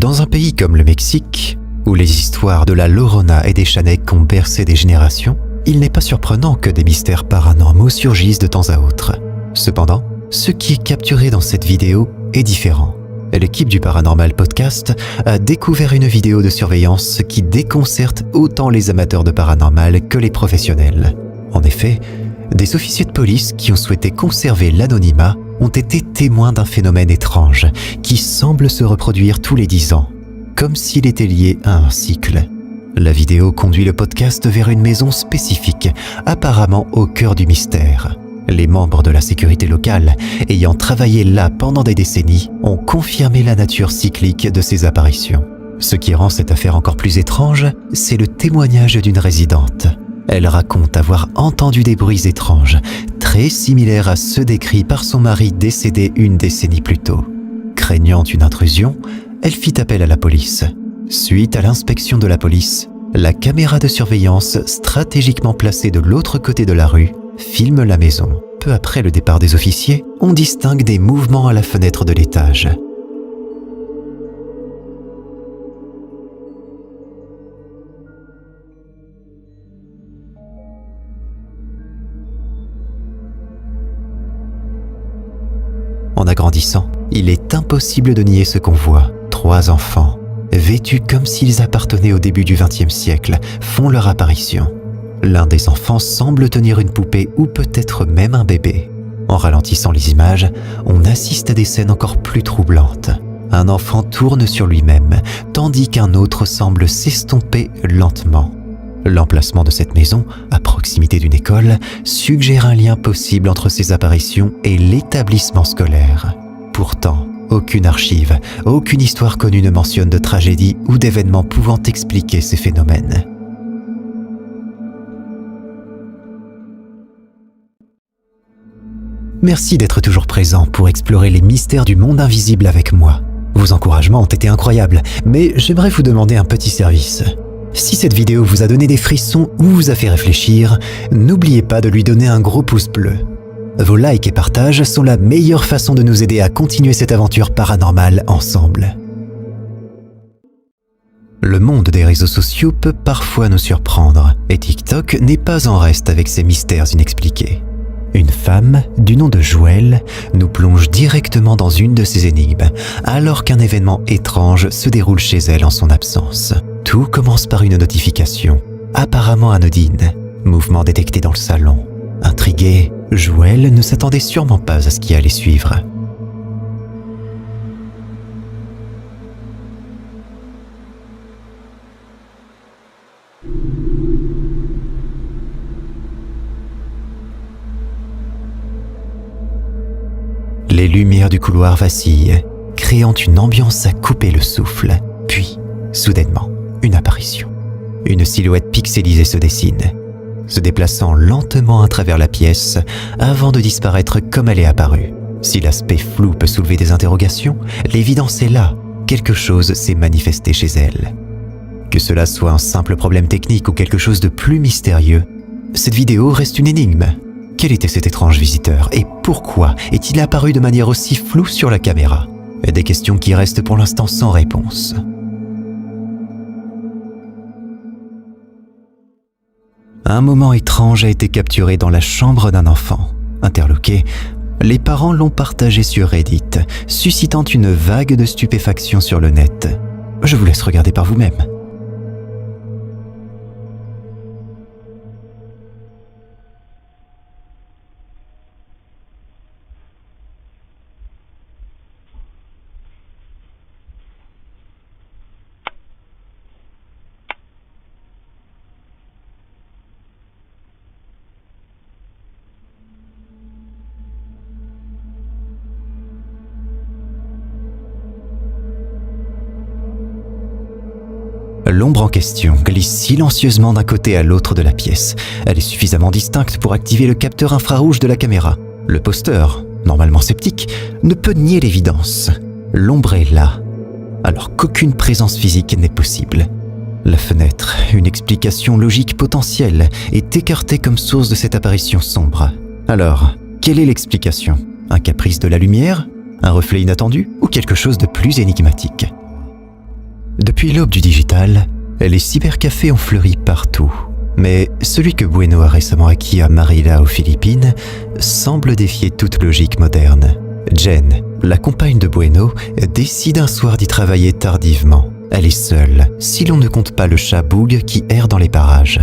Dans un pays comme le Mexique, où les histoires de la Llorona et des Chaneques ont bercé des générations, il n'est pas surprenant que des mystères paranormaux surgissent de temps à autre. Cependant, ce qui est capturé dans cette vidéo est différent. L'équipe du Paranormal Podcast a découvert une vidéo de surveillance qui déconcerte autant les amateurs de paranormal que les professionnels. En effet, des officiers de police qui ont souhaité conserver l'anonymat ont été témoins d'un phénomène étrange qui semble se reproduire tous les 10 ans, comme s'il était lié à un cycle. La vidéo conduit le podcast vers une maison spécifique, apparemment au cœur du mystère. Les membres de la sécurité locale, ayant travaillé là pendant des décennies, ont confirmé la nature cyclique de ces apparitions. Ce qui rend cette affaire encore plus étrange, c'est le témoignage d'une résidente. Elle raconte avoir entendu des bruits étranges, très similaires à ceux décrits par son mari décédé une décennie plus tôt. Craignant une intrusion, elle fit appel à la police. Suite à l'inspection de la police, la caméra de surveillance stratégiquement placée de l'autre côté de la rue filme la maison. Peu après le départ des officiers, on distingue des mouvements à la fenêtre de l'étage. En agrandissant, il est impossible de nier ce qu'on voit. 3 enfants, vêtus comme s'ils appartenaient au début du XXe siècle, font leur apparition. L'un des enfants semble tenir une poupée ou peut-être même un bébé. En ralentissant les images, on assiste à des scènes encore plus troublantes. Un enfant tourne sur lui-même, tandis qu'un autre semble s'estomper lentement. L'emplacement de cette maison, à proximité d'une école, suggère un lien possible entre ces apparitions et l'établissement scolaire. Pourtant, aucune archive, aucune histoire connue ne mentionne de tragédie ou d'événements pouvant expliquer ces phénomènes. Merci d'être toujours présent pour explorer les mystères du monde invisible avec moi. Vos encouragements ont été incroyables, mais j'aimerais vous demander un petit service. Si cette vidéo vous a donné des frissons ou vous a fait réfléchir, n'oubliez pas de lui donner un gros pouce bleu. Vos likes et partages sont la meilleure façon de nous aider à continuer cette aventure paranormale ensemble. Le monde des réseaux sociaux peut parfois nous surprendre, et TikTok n'est pas en reste avec ses mystères inexpliqués. Une femme, du nom de Joëlle, nous plonge directement dans une de ces énigmes, alors qu'un événement étrange se déroule chez elle en son absence. Tout commence par une notification, apparemment anodine, mouvement détecté dans le salon. Intriguée, Joëlle ne s'attendait sûrement pas à ce qui allait suivre. Les lumières du couloir vacillent, créant une ambiance à couper le souffle. Puis, soudainement, une apparition. Une silhouette pixelisée se dessine, se déplaçant lentement à travers la pièce avant de disparaître comme elle est apparue. Si l'aspect flou peut soulever des interrogations, l'évidence est là. Quelque chose s'est manifesté chez elle. Que cela soit un simple problème technique ou quelque chose de plus mystérieux, cette vidéo reste une énigme. Quel était cet étrange visiteur et pourquoi est-il apparu de manière aussi floue sur la caméra? Des questions qui restent pour l'instant sans réponse. Un moment étrange a été capturé dans la chambre d'un enfant. Interloqués, les parents l'ont partagé sur Reddit, suscitant une vague de stupéfaction sur le net. Je vous laisse regarder par vous-même. L'ombre en question glisse silencieusement d'un côté à l'autre de la pièce. Elle est suffisamment distincte pour activer le capteur infrarouge de la caméra. Le posteur, normalement sceptique, ne peut nier l'évidence. L'ombre est là, alors qu'aucune présence physique n'est possible. La fenêtre, une explication logique potentielle, est écartée comme source de cette apparition sombre. Alors, quelle est l'explication? Un caprice de la lumière? Un reflet inattendu? Ou quelque chose de plus énigmatique? Depuis l'aube du digital, les cybercafés ont fleuri partout. Mais celui que Bueno a récemment acquis à Manila aux Philippines semble défier toute logique moderne. Jen, la compagne de Bueno, décide un soir d'y travailler tardivement. Elle est seule, si l'on ne compte pas le chat Boog qui erre dans les parages.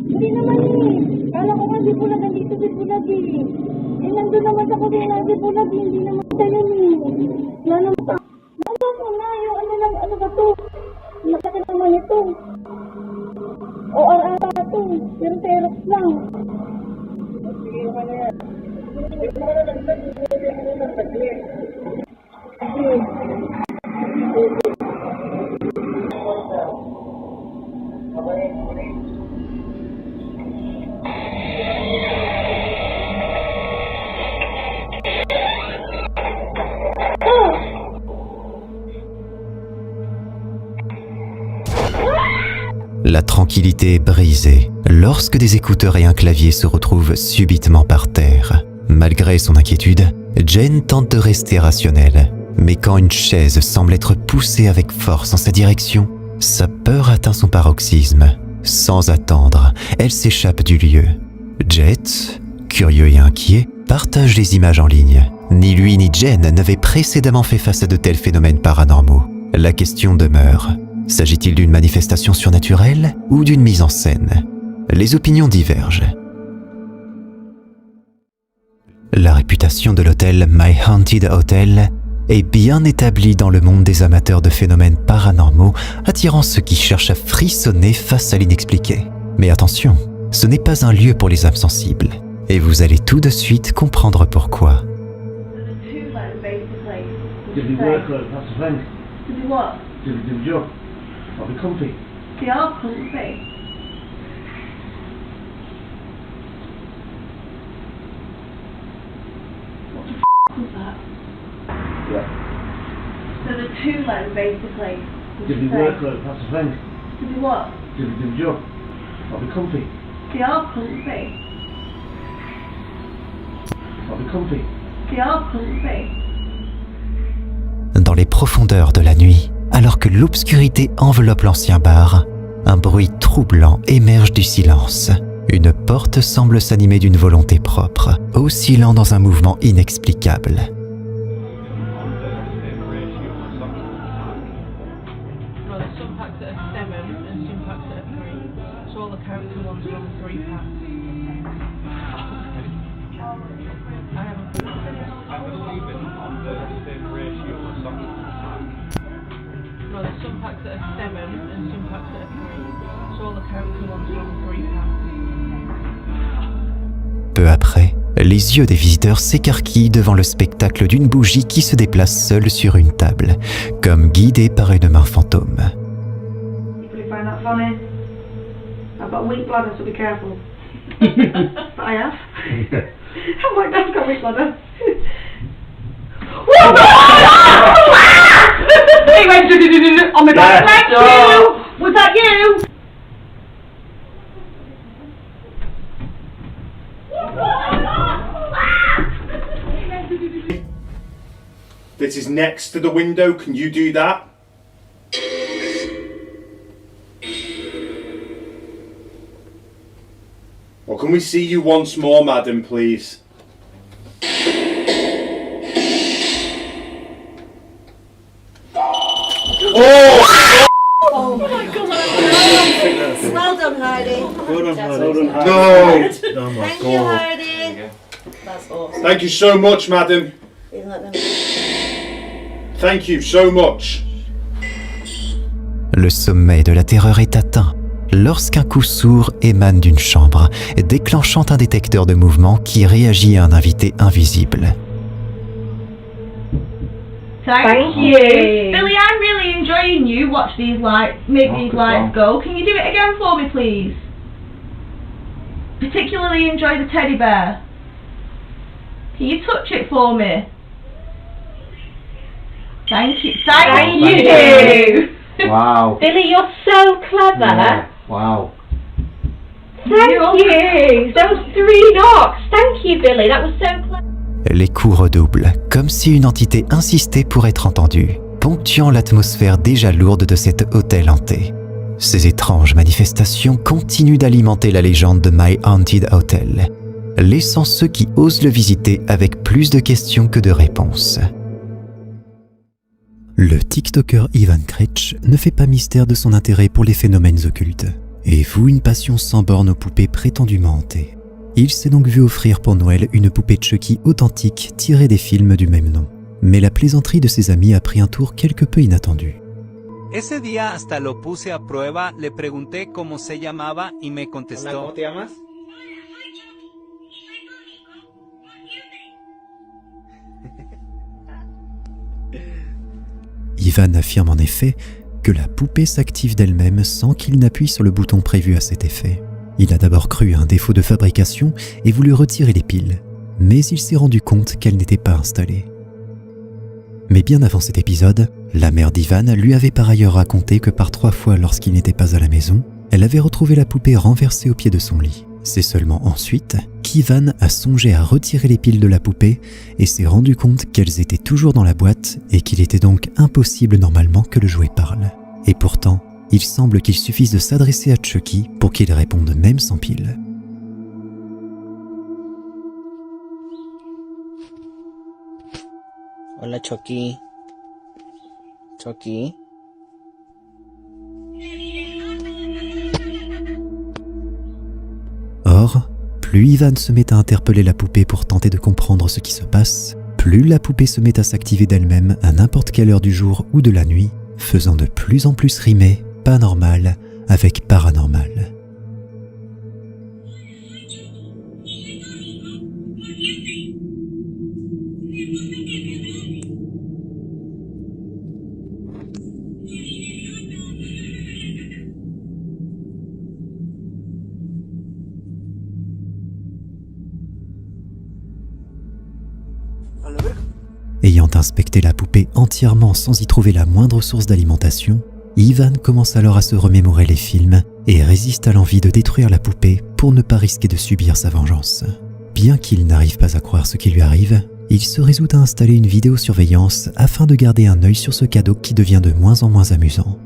Hindi naman eh. Kala ko nga si Bulag, nandito si Bulag eh. Eh, nandun naman sa kusina si Bulag, hindi naman tayo eh. Wala naman pa. Wala mo na, yung ano ba to? Nakakit naman ito. O ata to, pero Xerox lang. Sige naman yan. Hindi mo na nagtagli, hindi mo na nagtagli. La tranquillité est brisée lorsque des écouteurs et un clavier se retrouvent subitement par terre. Malgré son inquiétude, Jen tente de rester rationnelle. Mais quand une chaise semble être poussée avec force en sa direction, sa peur atteint son paroxysme. Sans attendre, elle s'échappe du lieu. Jet, curieux et inquiet, partage les images en ligne. Ni lui ni Jen n'avaient précédemment fait face à de tels phénomènes paranormaux. La question demeure. S'agit-il d'une manifestation surnaturelle ou d'une mise en scène? Les opinions divergent. La réputation de l'hôtel My Haunted Hotel est bien établie dans le monde des amateurs de phénomènes paranormaux, attirant ceux qui cherchent à frissonner face à l'inexpliqué. Mais attention, ce n'est pas un lieu pour les âmes sensibles. Et vous allez tout de suite comprendre pourquoi. I'll be comfy. They are comfy. What the was that? Yeah. So the two men basically. Did we work on that's the thing. Did you what? Did we do the job? I'll be comfy. They are comfy. I'll be comfy. They are comfy. Dans les profondeurs de la nuit, alors que l'obscurité enveloppe l'ancien bar, un bruit troublant émerge du silence. Une porte semble s'animer d'une volonté propre, oscillant dans un mouvement inexplicable. Peu après, les yeux des visiteurs s'écarquillent devant le spectacle d'une bougie qui se déplace seule sur une table, comme guidée par une main fantôme. he went on my back. Yeah. Thank you. Was that you? This is next to the window. Can you do that? Or can we see you once more, madam, please? Oh! Oh my god. Well done, Heidi. Well done, Heidi. No! Oh my Thank you, Heidi. That's awesome. Thank you so much, madam. Isn't that them? Thank you so much. Le sommet de la terreur est atteint lorsqu'un coup sourd émane d'une chambre, déclenchant un détecteur de mouvement qui réagit à un invité invisible. Thank you. Billy, I'm really enjoying you. Watch these lights, make these lights go. Can you do it again for me, please? Particularly enjoy the teddy bear. Can you touch it for me? Thank you. Thank you. Wow. Billy, you're so clever. Yeah. Wow. Thank you. Those 3 knocks. Thank you, Billy. That was so clever. Les coups redoublent, comme si une entité insistait pour être entendue, ponctuant l'atmosphère déjà lourde de cet hôtel hanté. Ces étranges manifestations continuent d'alimenter la légende de My Haunted Hotel, laissant ceux qui osent le visiter avec plus de questions que de réponses. Le TikToker Ivan Kretsch ne fait pas mystère de son intérêt pour les phénomènes occultes et voue une passion sans borne aux poupées prétendument hantées. Il s'est donc vu offrir pour Noël une poupée Chucky authentique tirée des films du même nom. Mais la plaisanterie de ses amis a pris un tour quelque peu inattendu. Ese día hasta lo puse a prueba, le pregunté cómo se llamaba y me contestó. ¿Cómo te llamas? Ivan affirme en effet que la poupée s'active d'elle-même sans qu'il n'appuie sur le bouton prévu à cet effet. Il a d'abord cru à un défaut de fabrication et voulu retirer les piles, mais il s'est rendu compte qu'elles n'étaient pas installées. Mais bien avant cet épisode, la mère d'Ivan lui avait par ailleurs raconté que par 3 fois lorsqu'il n'était pas à la maison, elle avait retrouvé la poupée renversée au pied de son lit. C'est seulement ensuite qu'Ivan a songé à retirer les piles de la poupée et s'est rendu compte qu'elles étaient toujours dans la boîte et qu'il était donc impossible normalement que le jouet parle. Et pourtant, il semble qu'il suffise de s'adresser à Chucky pour qu'il réponde même sans pile. Hola, Chucky. Chucky. Or, plus Ivan se met à interpeller la poupée pour tenter de comprendre ce qui se passe, plus la poupée se met à s'activer d'elle-même à n'importe quelle heure du jour ou de la nuit, faisant de plus en plus rimer pas normal avec paranormal. Ayant inspecté la poupée entièrement sans y trouver la moindre source d'alimentation, Ivan commence alors à se remémorer les films et résiste à l'envie de détruire la poupée pour ne pas risquer de subir sa vengeance. Bien qu'il n'arrive pas à croire ce qui lui arrive, il se résout à installer une vidéosurveillance afin de garder un œil sur ce cadeau qui devient de moins en moins amusant.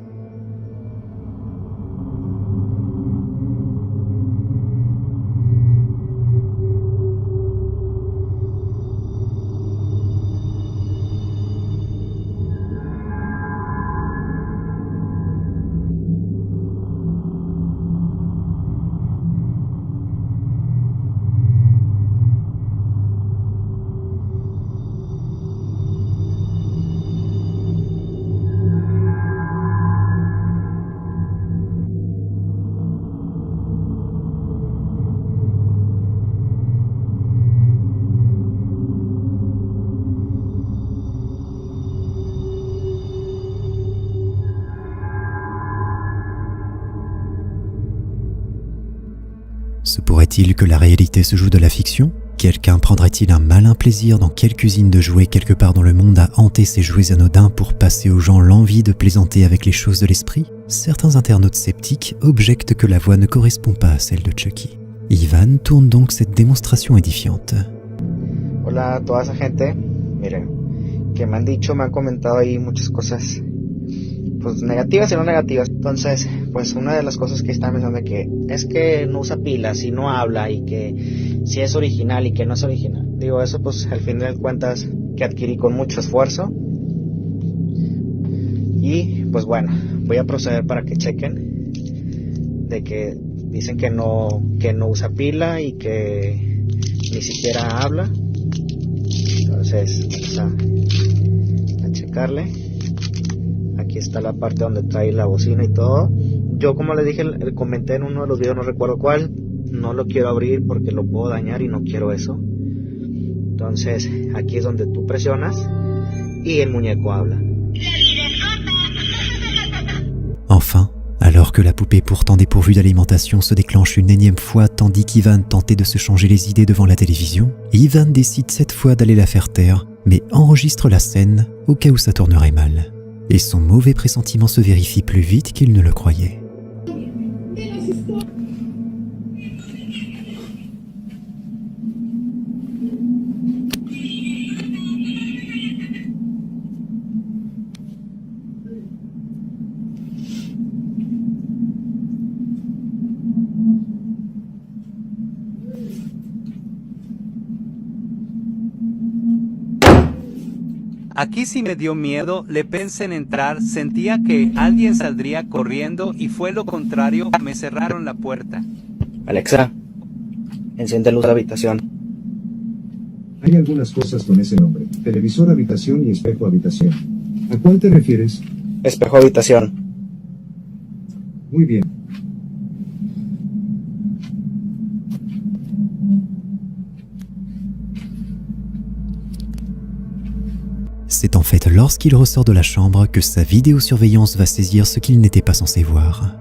Se pourrait-il que la réalité se joue de la fiction? Quelqu'un prendrait-il un malin plaisir dans quelque usine de jouets quelque part dans le monde à hanter ces jouets anodins pour passer aux gens l'envie de plaisanter avec les choses de l'esprit? Certains internautes sceptiques objectent que la voix ne correspond pas à celle de Chucky. Ivan tourne donc cette démonstration édifiante. Hola a toda esa gente, miren, que me han comentado ahí muchas cosas, pues negativas y no negativas. Entonces, pues una de las cosas que están pensando es que no usa pilas y no habla y que si es original y que no es original. Digo, eso pues al fin de cuentas que adquirí con mucho esfuerzo. Y pues bueno, voy a proceder para que chequen de que dicen que no usa pila y que ni siquiera habla. Entonces vamos a checarle. Aquí está la parte donde trae la bocina y todo. Yo, como les dije, comenté en uno de los videos, no recuerdo cuál, no lo quiero abrir porque lo puedo dañar y no quiero eso. Entonces aquí es donde tú presionas y el muñeco habla. Enfin, alors que la poupée pourtant dépourvue d'alimentation se déclenche une énième fois tandis qu'Ivan tentait de se changer les idées devant la télévision, Ivan décide cette fois d'aller la faire taire, mais enregistre la scène au cas où ça tournerait mal. Et son mauvais pressentiment se vérifie plus vite qu'il ne le croyait. Aquí sí me dio miedo, le pensé en entrar, sentía que alguien saldría corriendo y fue lo contrario, me cerraron la puerta. Alexa, enciende luz de habitación. Hay algunas cosas con ese nombre: televisor habitación y espejo habitación. ¿A cuál te refieres? Espejo habitación. Muy bien. C'est en fait lorsqu'il ressort de la chambre que sa vidéosurveillance va saisir ce qu'il n'était pas censé voir.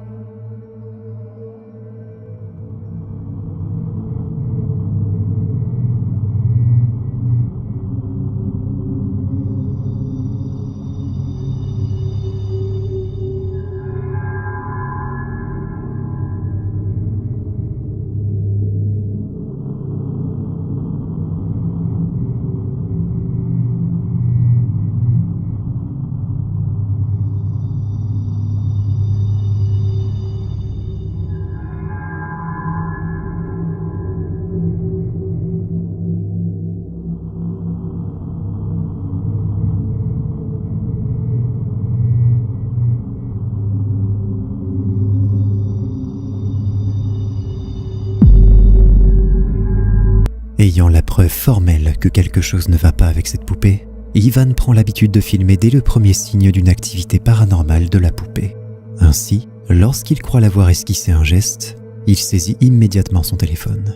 Ayant la preuve formelle que quelque chose ne va pas avec cette poupée, Ivan prend l'habitude de filmer dès le premier signe d'une activité paranormale de la poupée. Ainsi, lorsqu'il croit l'avoir esquissé un geste, il saisit immédiatement son téléphone.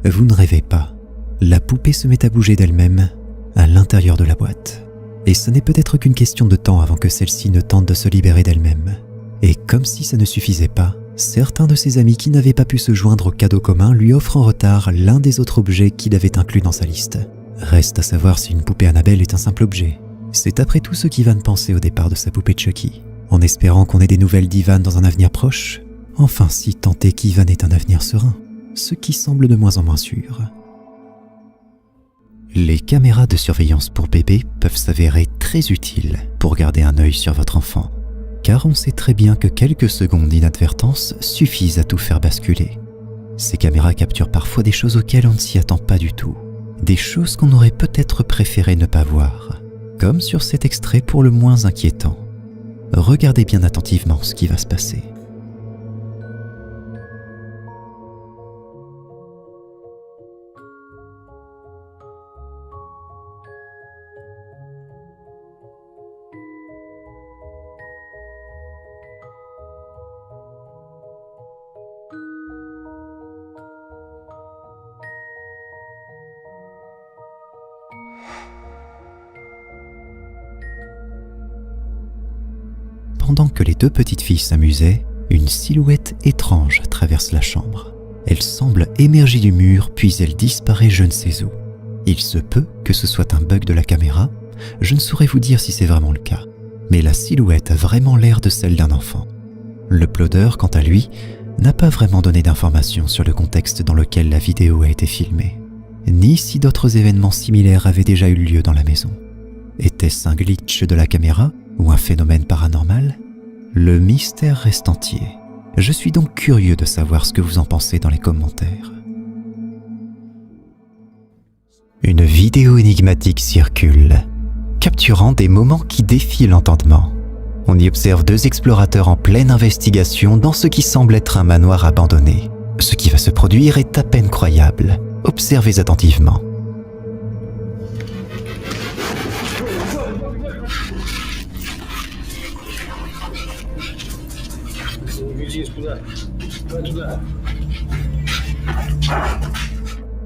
Vous ne rêvez pas, la poupée se met à bouger d'elle-même à l'intérieur de la boîte. Et ce n'est peut-être qu'une question de temps avant que celle-ci ne tente de se libérer d'elle-même. Et comme si ça ne suffisait pas, certains de ses amis qui n'avaient pas pu se joindre au cadeau commun lui offrent en retard l'un des autres objets qu'il avait inclus dans sa liste. Reste à savoir si une poupée Annabelle est un simple objet. C'est après tout ce qu'Ivan pensait au départ de sa poupée Chucky, en espérant qu'on ait des nouvelles d'Ivan dans un avenir proche. Enfin, si tant est qu'Ivan ait un avenir serein, ce qui semble de moins en moins sûr. Les caméras de surveillance pour bébé peuvent s'avérer très utiles pour garder un œil sur votre enfant, car on sait très bien que quelques secondes d'inadvertance suffisent à tout faire basculer. Ces caméras capturent parfois des choses auxquelles on ne s'y attend pas du tout. des choses qu'on aurait peut-être préféré ne pas voir, comme sur cet extrait pour le moins inquiétant. Regardez bien attentivement ce qui va se passer. Pendant que les deux petites filles s'amusaient, une silhouette étrange traverse la chambre. Elle semble émerger du mur, puis elle disparaît je ne sais où. Il se peut que ce soit un bug de la caméra, je ne saurais vous dire si c'est vraiment le cas, mais la silhouette a vraiment l'air de celle d'un enfant. L'uploader, quant à lui, n'a pas vraiment donné d'informations sur le contexte dans lequel la vidéo a été filmée, ni si d'autres événements similaires avaient déjà eu lieu dans la maison. Était-ce un glitch de la caméra ou un phénomène paranormal? Le mystère reste entier. Je suis donc curieux de savoir ce que vous en pensez dans les commentaires. Une vidéo énigmatique circule, capturant des moments qui défient l'entendement. On y observe deux explorateurs en pleine investigation dans ce qui semble être un manoir abandonné. Ce qui va se produire est à peine croyable. Observez attentivement.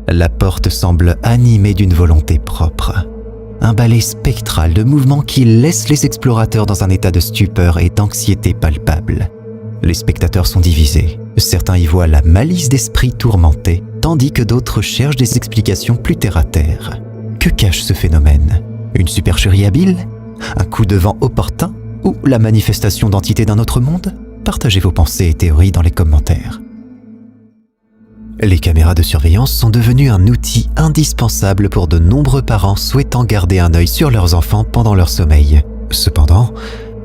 La porte semble animée d'une volonté propre. Un balai spectral de mouvements qui laisse les explorateurs dans un état de stupeur et d'anxiété palpable. Les spectateurs sont divisés. Certains y voient la malice d'esprit tourmenté, tandis que d'autres cherchent des explications plus terre-à-terre. Que cache ce phénomène? Une supercherie habile? Un coup de vent opportun? Ou la manifestation d'entités d'un autre monde? Partagez vos pensées et théories dans les commentaires. Les caméras de surveillance sont devenues un outil indispensable pour de nombreux parents souhaitant garder un œil sur leurs enfants pendant leur sommeil. Cependant,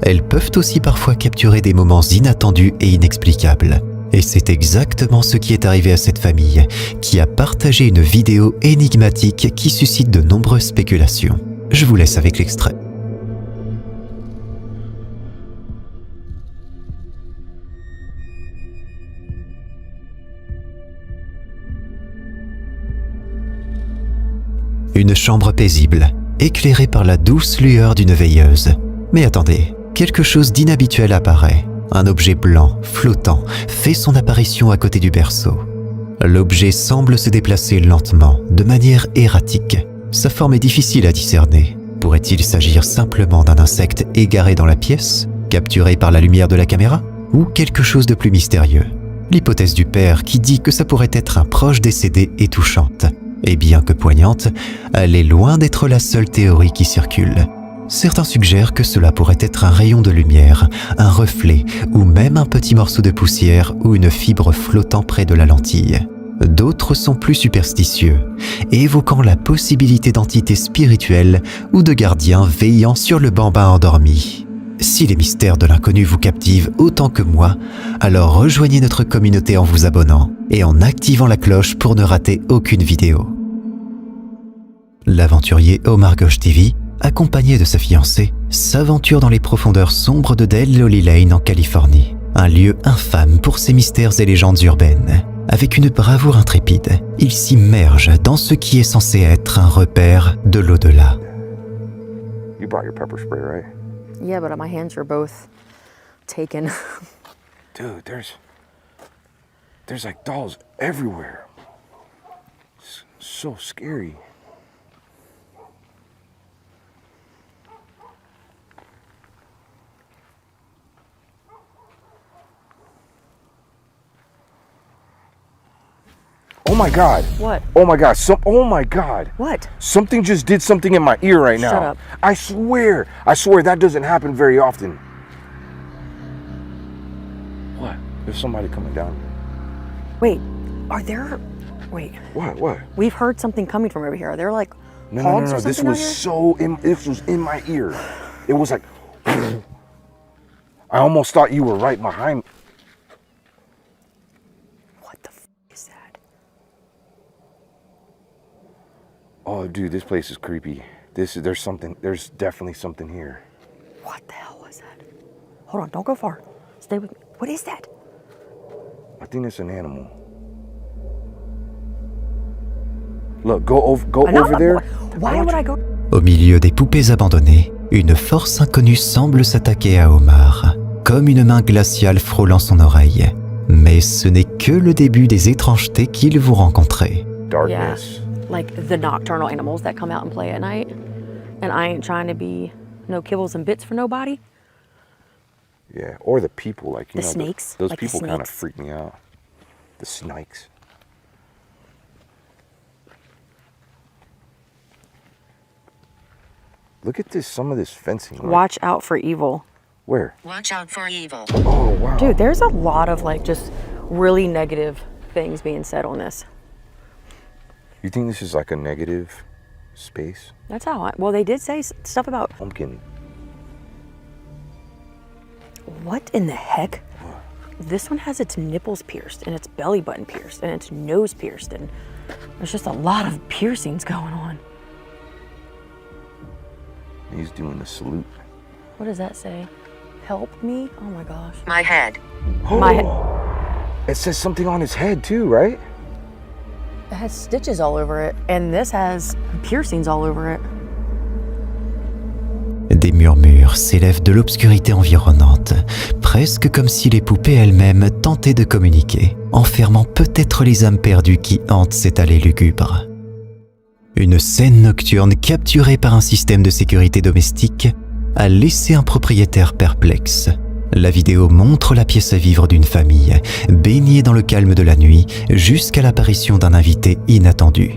elles peuvent aussi parfois capturer des moments inattendus et inexplicables. Et c'est exactement ce qui est arrivé à cette famille, qui a partagé une vidéo énigmatique qui suscite de nombreuses spéculations. Je vous laisse avec l'extrait. Une chambre paisible, éclairée par la douce lueur d'une veilleuse. Mais attendez, quelque chose d'inhabituel apparaît. Un objet blanc, flottant, fait son apparition à côté du berceau. L'objet semble se déplacer lentement, de manière erratique. Sa forme est difficile à discerner. Pourrait-il s'agir simplement d'un insecte égaré dans la pièce, capturé par la lumière de la caméra, ou quelque chose de plus mystérieux? L'hypothèse du père qui dit que ça pourrait être un proche décédé est touchante. Et bien que poignante, elle est loin d'être la seule théorie qui circule. Certains suggèrent que cela pourrait être un rayon de lumière, un reflet ou même un petit morceau de poussière ou une fibre flottant près de la lentille. D'autres sont plus superstitieux, évoquant la possibilité d'entités spirituelles ou de gardiens veillant sur le bambin endormi. Si les mystères de l'inconnu vous captivent autant que moi, alors rejoignez notre communauté en vous abonnant et en activant la cloche pour ne rater aucune vidéo. L'aventurier Omar Ghosh TV, accompagné de sa fiancée, s'aventure dans les profondeurs sombres de Del Lolly Lane en Californie, un lieu infâme pour ses mystères et légendes urbaines. Avec une bravoure intrépide, il s'immerge dans ce qui est censé être un repère de l'au-delà. You brought your pepper spray, right? Yeah, but my hands are both taken. Dude, there's like dolls everywhere. It's so scary. Oh my God. What? Oh my God. Oh my God. What? Something just did something in my ear right now. Shut up. I swear that doesn't happen very often. What? There's somebody coming down. Wait, are there... Wait. What? We've heard something coming from over here. Are there like No. hogs or This something was this was in my ear. It was like... I almost thought you were right behind me. What the f*** is that? Oh, dude, this place is creepy. There's definitely something here. What the hell was that? Hold on, don't go far. Stay with me. What is that? I think it's an animal. Look, go over there. Why would I go? Au milieu des poupées abandonnées, une force inconnue semble s'attaquer à Omar, comme une main glaciale frôlant son oreille. Mais ce n'est que le début des étrangetés qu'ils vont rencontrer. Darkness. Yeah, like the nocturnal animals that come out and play at night. And I ain't trying to be no kibbles and bits for nobody. Yeah, or the people, like, you The know, snakes? those Like the people kind of snakes? freak me out. The snakes. Look at this, some of this fencing. Like, Watch out for evil. where? Watch out for evil. Oh, wow. Dude, there's a lot of like just really negative things being said on this. You think this is like a negative space? That's how well, they did say stuff about Pumpkin. what in the heck? This one has its nipples pierced and its belly button pierced and its nose pierced, and there's just a lot of piercings going on. He's doing the salute. What does that say? Help me? Oh my gosh. My head. My head. It says something on his head too, right? It has stitches all over it, and this has piercings all over it. Des murmures s'élèvent de l'obscurité environnante, presque comme si les poupées elles-mêmes tentaient de communiquer, enfermant peut-être les âmes perdues qui hantent cette allée lugubre. Une scène nocturne capturée par un système de sécurité domestique a laissé un propriétaire perplexe. La vidéo montre la pièce à vivre d'une famille, baignée dans le calme de la nuit, jusqu'à l'apparition d'un invité inattendu.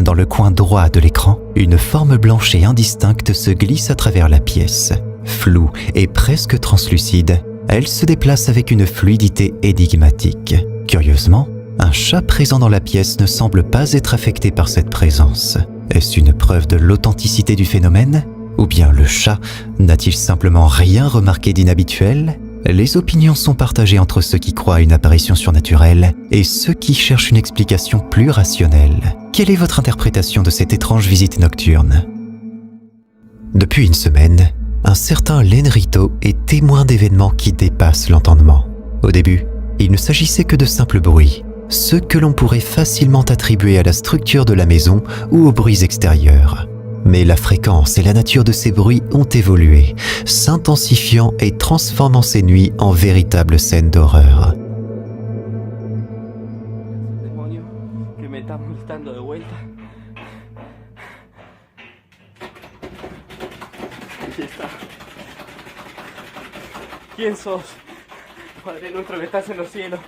Dans le coin droit de l'écran, une forme blanche et indistincte se glisse à travers la pièce. Floue et presque translucide, elle se déplace avec une fluidité énigmatique. Curieusement, un chat présent dans la pièce ne semble pas être affecté par cette présence. Est-ce une preuve de l'authenticité du phénomène? Ou bien le chat n'a-t-il simplement rien remarqué d'inhabituel? Les opinions sont partagées entre ceux qui croient à une apparition surnaturelle et ceux qui cherchent une explication plus rationnelle. Quelle est votre interprétation de cette étrange visite nocturne? Depuis une semaine, un certain Len Rito est témoin d'événements qui dépassent l'entendement. Au début, il ne s'agissait que de simples bruits, ceux que l'on pourrait facilement attribuer à la structure de la maison ou aux bruits extérieurs. Mais la fréquence et la nature de ces bruits ont évolué, s'intensifiant et transformant ces nuits en véritables scènes d'horreur. Demonio, que me está molestando de vuelta. Aquí está. ¿Quién sos? Padre nuestro que estás en los cielos,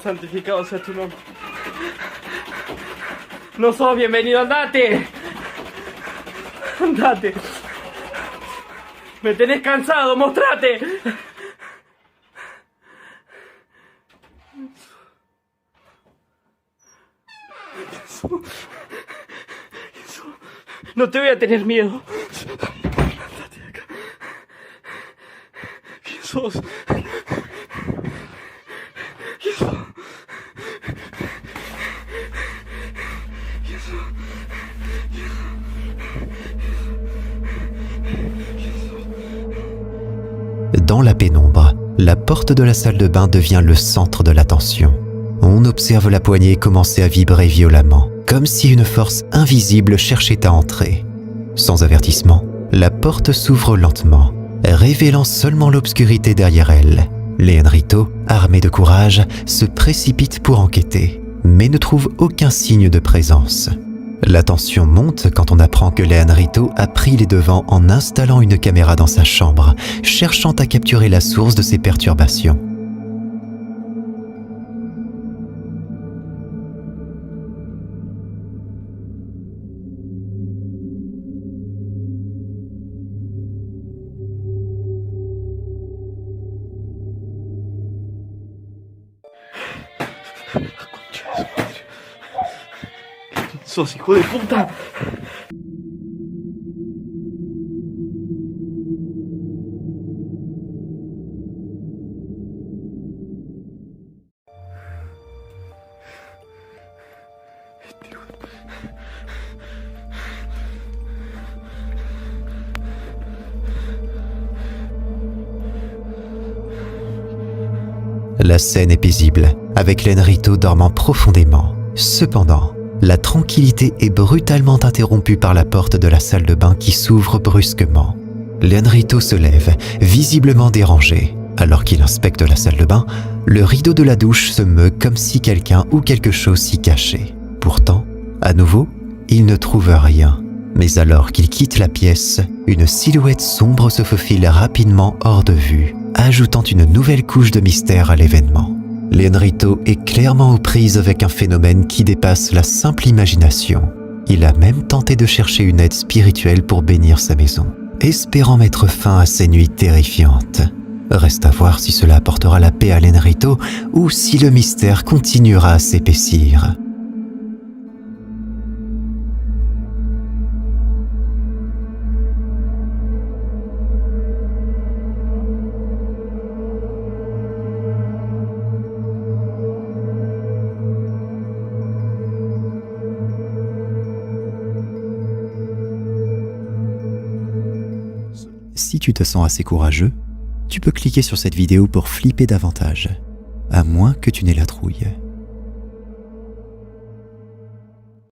santificado sea tu nombre. No sos bienvenido, andate. Andate. Me tenés cansado, mostrate. No te voy a tener miedo. Andate de acá. ¿Quién sos? ¿Quién sos? ¿Quién sos? Dans la pénombre, la porte de la salle de bain devient le centre de l'attention. On observe la poignée commencer à vibrer violemment, comme si une force invisible cherchait à entrer. Sans avertissement, la porte s'ouvre lentement, révélant seulement l'obscurité derrière elle. Len Rito, armé de courage, se précipite pour enquêter, mais ne trouve aucun signe de présence. La tension monte quand on apprend que Len Rito a pris les devants en installant une caméra dans sa chambre, cherchant à capturer la source de ses perturbations. ¡Sos hijo de puta! La scène est paisible, avec Lenrito dormant profondément. Cependant, la tranquillité est brutalement interrompue par la porte de la salle de bain qui s'ouvre brusquement. Lenrito se lève, visiblement dérangé. Alors qu'il inspecte la salle de bain, le rideau de la douche se meut comme si quelqu'un ou quelque chose s'y cachait. Pourtant, à nouveau, il ne trouve rien. Mais alors qu'il quitte la pièce, une silhouette sombre se faufile rapidement hors de vue, ajoutant une nouvelle couche de mystère à l'événement. Lenrito est clairement aux prises avec un phénomène qui dépasse la simple imagination. Il a même tenté de chercher une aide spirituelle pour bénir sa maison, espérant mettre fin à ces nuits terrifiantes. Reste à voir si cela apportera la paix à Lenrito ou si le mystère continuera à s'épaissir. Si tu te sens assez courageux, tu peux cliquer sur cette vidéo pour flipper davantage, à moins que tu n'aies la trouille.